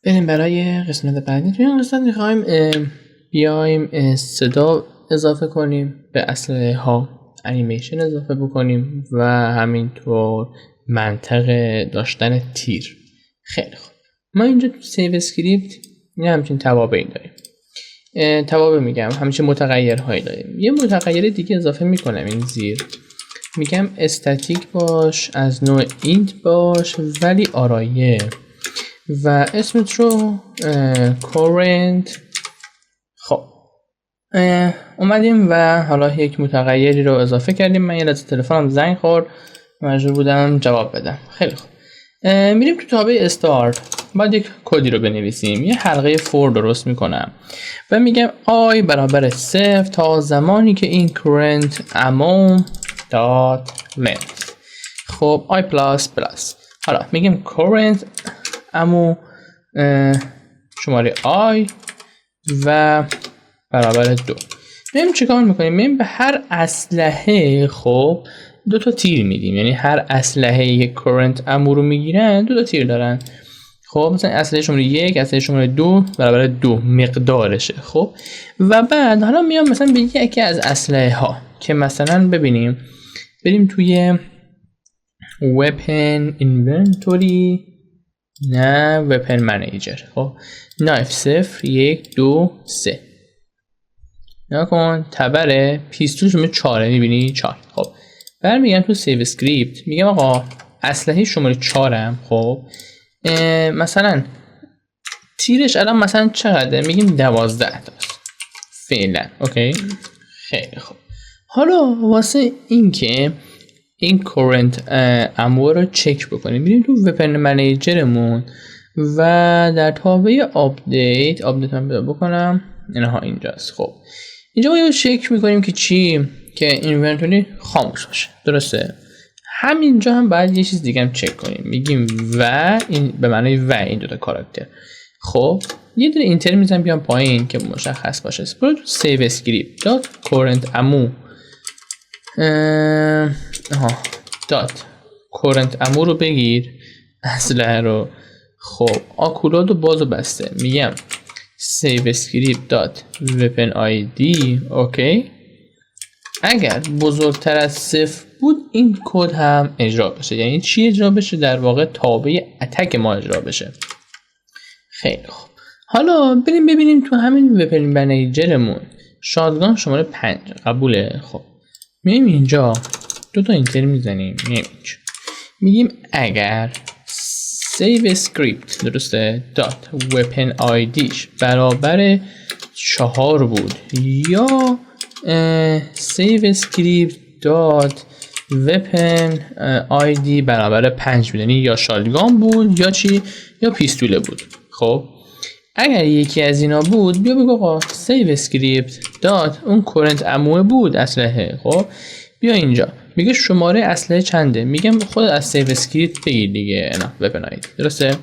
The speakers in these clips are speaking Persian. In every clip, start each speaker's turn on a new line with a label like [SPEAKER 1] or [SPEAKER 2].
[SPEAKER 1] بریم برای قسمت بعدی. توی این قسمت میخوایم بیایم صدا اضافه کنیم به اسلحه ها، انیمیشن اضافه بکنیم و همینطور منطق داشتن تیر. خیلی خوب، ما اینجا تو سیو اسکریپت یه همچین توابعی داریم. توابع میگم همچین متغیرهایی داریم. یه متغیر دیگه اضافه میکنم این زیر، میگم استاتیک باش، از نوع اینت باش ولی آرایه، و اسمت رو current. خب اومدیم و حالا یک متغیری رو اضافه کردیم. من یه لحظه تلفنم زنگ خورد، مجبور بودم جواب بدم. خیلی خوب، میریم تو تابع استارت. باید یک کدی رو بنویسیم. یه حلقه فور درست میکنم و میگم i برابر 0 تا زمانی که این current amount dot length. خب i plus plus. حالا میگم current amount شماره i و برابر 2. میریم چیکار میکنیم؟ میریم به هر اسلحه خب 2 تا تیر میدیم. یعنی هر اسلحه یک current amount رو میگیرن 2 تا تیر دارن. خب مثلا اسلحه شماره 1 اسلحه شماره 2 برابر 2 مقدارشه. خب و بعد حالا میام مثلا به یکی از اسلحه ها که مثلا ببینیم، بریم توی weapon inventory، نه weapon manager. خب نایف 0 1 2 3 نکن تبره پیستول شماره 4 میبینی 4. خب برمیگم تو سیو اسکریپت، میگم آقا اسلحه شماره 4 هم خب مثلا تیرش الان مثلا چقدره؟ میگیم 12 تا فعلا. اوکی خیلی خوب. حالا واسه اینکه این current amount رو چک بکنیم میریم تو weapon managerمون و در تابع آپدیت هم پیدا بکنم. اینها اینجاست. خب اینجا ما چک میکنیم که چی؟ که اینونتوری خاموش باشه. درسته؟ همینجا هم باید یه چیز دیگه هم چک کنیم. میگیم و این به معنی و این دوتا کاراکتر. خب یه دونه اینتر میزنم بیام پایین که مشخص باشه. برو تو سیو اسکریپت دات current amount دات current amount رو بگیر اسلحه رو. خب آکولاد و بازو بسته. میگم save script dot weapon id. اوکی اگر بزرگتر از 0 بود این کد هم اجرا بشه. یعنی چی اجرا بشه؟ در واقع تابع اتک ما اجرا بشه. خیلی خوب، حالا بریم ببینیم تو همین weapon منیجرمون شاتگان شماره 5 قبوله. خب میایم اینجا 2 تا اینتر میزنیم، میایم اینجا میگیم اگر save script درسته dot weapon idش برابر 4 بود یا save script dot weapon id برابر 5 بود، یعنی یا شاتگان بود یا چی، یا پیستوله بود. خب اگر یکی از اینا بود بیا بگو آقا save script dot اون current amount بود اسلحه. خب بیا اینجا میگه شماره اسلحه چنده، میگم خود از سیو اسکریپت بگیر دیگه، نه weapon id درسته،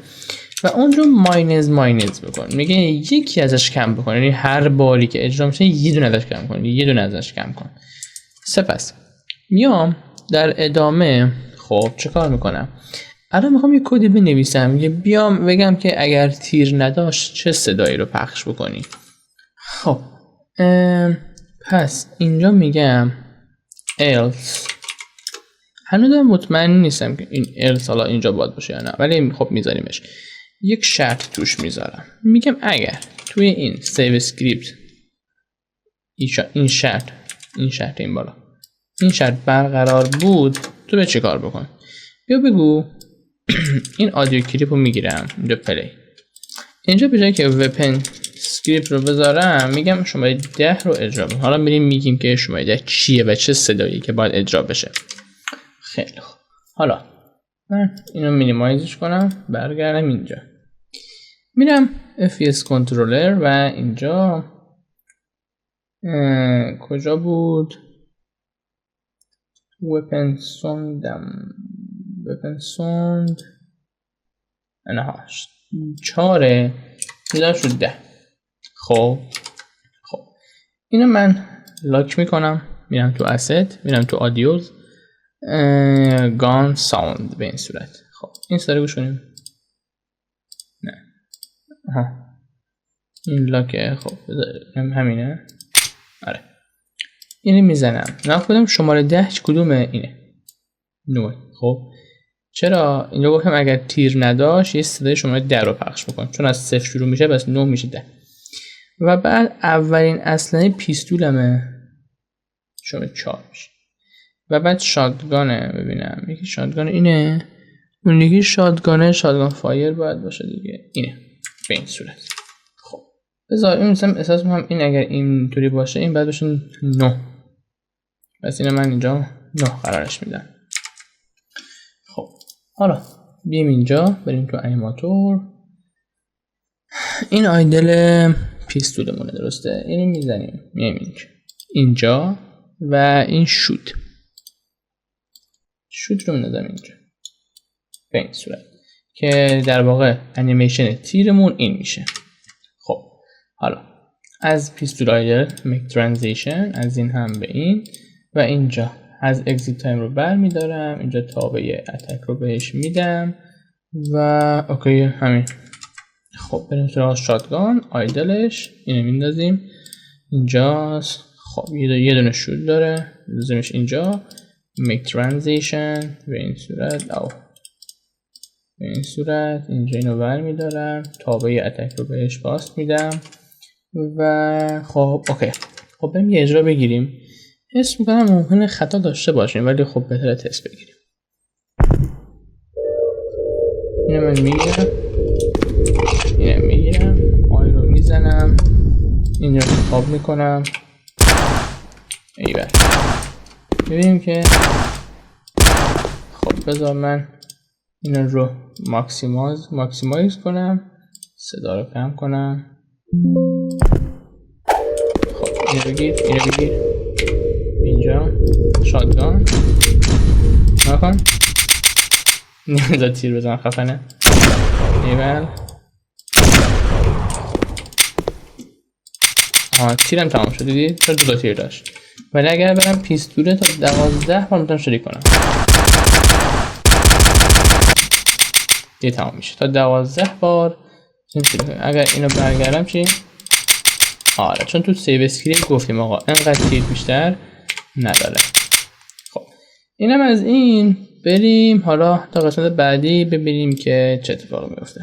[SPEAKER 1] و اون رو ماینز بکن. میگه یکی ازش کم بکن، یعنی هر باری که اجرا میشه یه دونه ازش کم کن، یه دونه ازش کم کن. سپس میام در ادامه خب چه کار میکنم؟ الان میخوام یه کدی بنویسم، بیام بگم که اگر تیر نداشت چه صدایی رو پخش بکنی. خب پس اینجا میگم else. هنوزم مطمئن نیستم که این else حالا اینجا باید باشه یا نه، ولی خب میذاریمش. یک شرط توش میذارم، میگم اگر توی این سیو اسکریپت این شرط این بالا این شرط برقرار بود تو به چه کار بکن؟ بیا بگو این آدیو کلیپ رو میگیرم اینجا پلی. اینجا به جای که وپن اسکریپت رو بذارم میگم شماره 10 رو اجرا بکن. حالا میریم میگیم که شماره 10 چیه و چه صدایی که باید اجرا بشه. خیلی خوب، حالا من اینو مینیمایزش کنم، برگردم اینجا میرم FPS کنترلر و اینجا کجا بود؟ weapon sound نه 4 میدار شد 10. خب اینو من لاک میکنم، میرم تو asset، میرم تو آدیوز گان ساوند به این صورت. خب این سری گوش کنیم. نه این لاکه. خب همینه. آره اینو میزنم. نه کدوم شماره 10 کدومه؟ اینه 9. خب چرا اینجا گفتم اگر تیر نداشت یه صدای شماره 10 رو پخش بکن، چون از 0 شروع میشه پس 9 میشه 10. و بعد اولین اسلحه پیستولمه شماره 4 میشه. و بعد شاتگانه. ببینم یکی شاتگان اینه، اون دیگه شاتگانه شاتگان فایر باید باشه دیگه. اینه به این صورت. خب بذار این مثلا احساس میکنم این اگر اینطوری باشه این بعد باشه 9. پس اینو من اینجا 9 قرارش میدم. خب حالا بیایم اینجا بریم تو انیماتور. این آیدل پیستولمونه درسته؟ اینو میزنیم میایم اینجا و این شوت رو میندازم اینجا به این صورت که در واقع انیمیشن تیرمون این میشه. خب حالا از پیستول آیدل میک ترانزیشن از این هم به این و اینجا از اگزیت تایم رو بر میدارم، اینجا تابع اتک رو بهش میدم و اوکی همین. خب بریم سراغ شاتگان آیدلش. اینو میندازیم اینجاست. خب یه دونه شوت داره میندازیمش اینجا. میک ترانزیشن به این صورت او به این صورت اینجا اینو بر میدارم، تابع اتک رو بهش باست میدم و خب اوکی. خب بریم یه اجرا بگیریم. حس میکنم ممکنه خطا داشته باشیم ولی خب بهتره تست بگیریم. اینو من میگیرم، اینو میگیرم، آی رو میزنم، این رو انتخاب میکنم. ایوه ببینیم که خب بذار من اینو رو ماکسیمایز کنم، صدا رو کم کنم. خب اینو بگیر اینجا شاتگان نکن. نمیداد تیر بزن خفنه. ایول تیرم تمام شد دیدی؟ چون 2 تیر داشت. ولی اگر برم پیستوله تا 12 بار میتونم شلیک کنم. یه تمام میشه تا 12 بار. اگر اینو برگردم چی؟ آره چون تو سیو اسکریپت گفتیم آقا انقدر تیر بیشتر نداره. خب اینم از این. بریم حالا تا قسمت بعدی ببینیم که چه اتفاقی میفته.